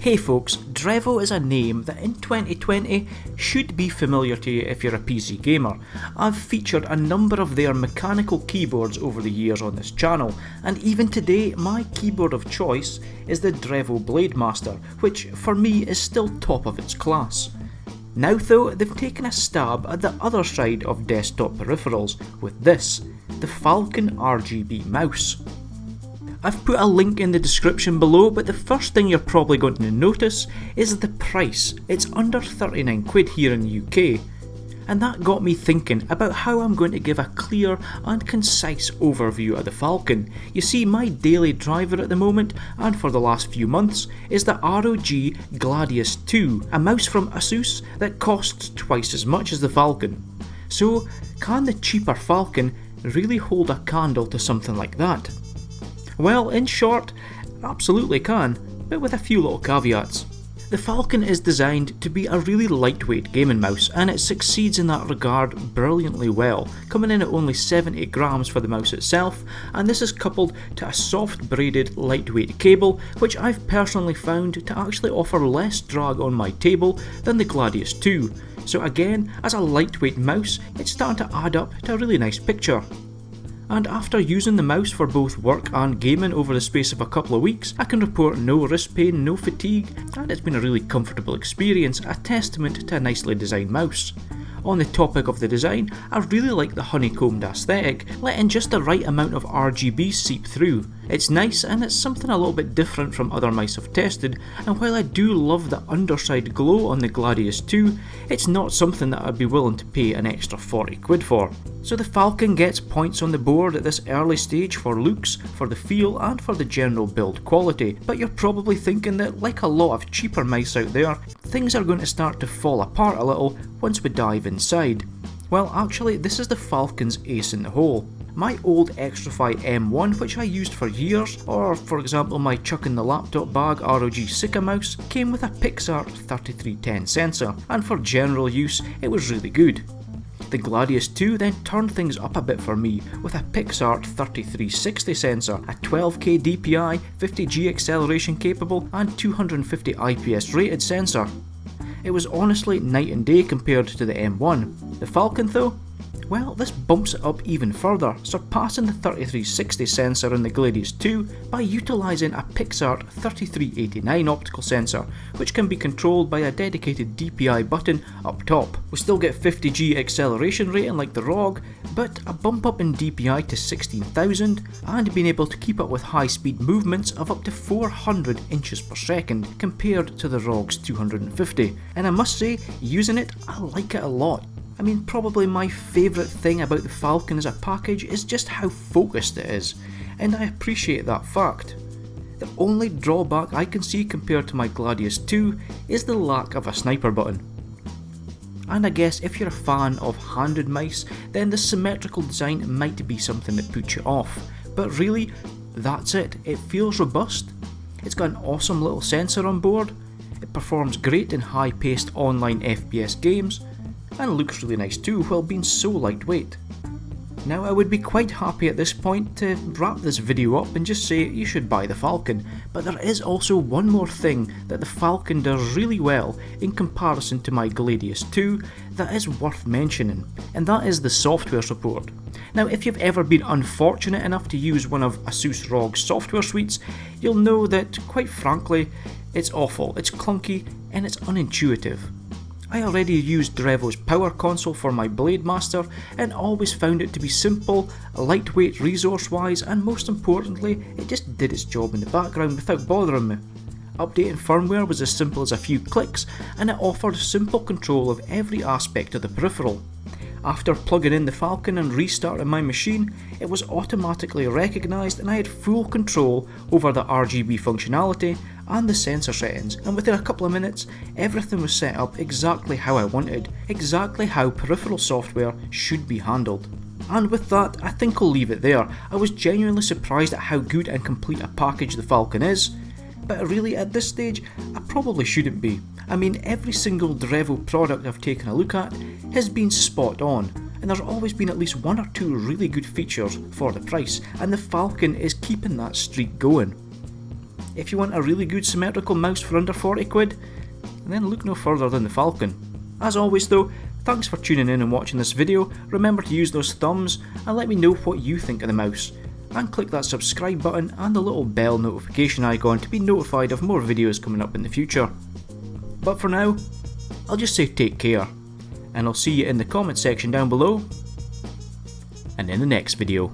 Hey folks, Drevo is a name that in 2020 should be familiar to you if you're a PC gamer. I've featured a number of their mechanical keyboards over the years on this channel, and even today my keyboard of choice is the Drevo Blademaster, which for me is still top of its class. Now though, they've taken a stab at the other side of desktop peripherals with this, the Falcon RGB mouse. I've put a link in the description below, but the first thing you're probably going to notice is the price. It's under 39 quid here in the UK. And that got me thinking about how I'm going to give a clear and concise overview of the Falcon. You see, my daily driver at the moment, and for the last few months, is the ROG Gladius II, a mouse from ASUS that costs twice as much as the Falcon. So, can the cheaper Falcon really hold a candle to something like that? Well, in short, absolutely can, but with a few little caveats. The Falcon is designed to be a really lightweight gaming mouse, and it succeeds in that regard brilliantly well, coming in at only 70 grams for the mouse itself, and this is coupled to a soft braided lightweight cable, which I've personally found to actually offer less drag on my table than the Gladius II. So again, as a lightweight mouse, it's starting to add up to a really nice picture. And after using the mouse for both work and gaming over the space of a couple of weeks, I can report no wrist pain, no fatigue, and it's been a really comfortable experience, a testament to a nicely designed mouse. On the topic of the design, I really like the honeycombed aesthetic, letting just the right amount of RGB seep through. It's nice, and it's something a little bit different from other mice I've tested, and while I do love the underside glow on the Gladius II, it's not something that I'd be willing to pay an extra 40 quid for. So the Falcon gets points on the board at this early stage for looks, for the feel, and for the general build quality, but you're probably thinking that, like a lot of cheaper mice out there, things are going to start to fall apart a little once we dive inside. Well, actually, this is the Falcon's ace in the hole. My old Xtrify M1, which I used for years, or for example my chuck in the laptop bag ROG Sika mouse, came with a Pixart 3310 sensor, and for general use it was really good. The Gladius II then turned things up a bit for me with a Pixart 3360 sensor, a 12K DPI, 50G acceleration capable and 250 IPS rated sensor. It was honestly night and day compared to the M1. The Falcon though? Well, this bumps it up even further, surpassing the 3360 sensor in the Gladius II by utilising a Pixart 3389 optical sensor, which can be controlled by a dedicated DPI button up top. We still get 50G acceleration rating like the ROG, but a bump up in DPI to 16,000 and being able to keep up with high speed movements of up to 400 inches per second compared to the ROG's 250. And I must say, using it, I like it a lot. I mean, probably my favourite thing about the Falcon as a package is just how focused it is, and I appreciate that fact. The only drawback I can see compared to my Gladius II is the lack of a sniper button. And I guess if you're a fan of handed mice, then the symmetrical design might be something that puts you off, but really, that's it. It feels robust, it's got an awesome little sensor on board, it performs great in high-paced online FPS games, and looks really nice too while being so lightweight. Now I would be quite happy at this point to wrap this video up and just say you should buy the Falcon, but there is also one more thing that the Falcon does really well in comparison to my Gladius II that is worth mentioning, and that is the software support. Now if you've ever been unfortunate enough to use one of ASUS ROG's software suites, you'll know that quite frankly it's awful, it's clunky and it's unintuitive. I already used Drevo's power console for my Blademaster and always found it to be simple, lightweight resource wise, and most importantly, it just did its job in the background without bothering me. Updating firmware was as simple as a few clicks, and it offered simple control of every aspect of the peripheral. After plugging in the Falcon and restarting my machine, it was automatically recognised and I had full control over the RGB functionality and the sensor settings, and within a couple of minutes everything was set up exactly how I wanted, exactly how peripheral software should be handled. And with that, I think I'll leave it there. I was genuinely surprised at how good and complete a package the Falcon is, but really at this stage I probably shouldn't be. I mean, every single Drevo product I've taken a look at has been spot on, and there's always been at least one or two really good features for the price, and the Falcon is keeping that streak going. If you want a really good symmetrical mouse for under 40 quid, then look no further than the Falcon. As always though, thanks for tuning in and watching this video. Remember to use those thumbs and let me know what you think of the mouse. And click that subscribe button and the little bell notification icon to be notified of more videos coming up in the future. But for now, I'll just say take care, and I'll see you in the comment section down below, and in the next video.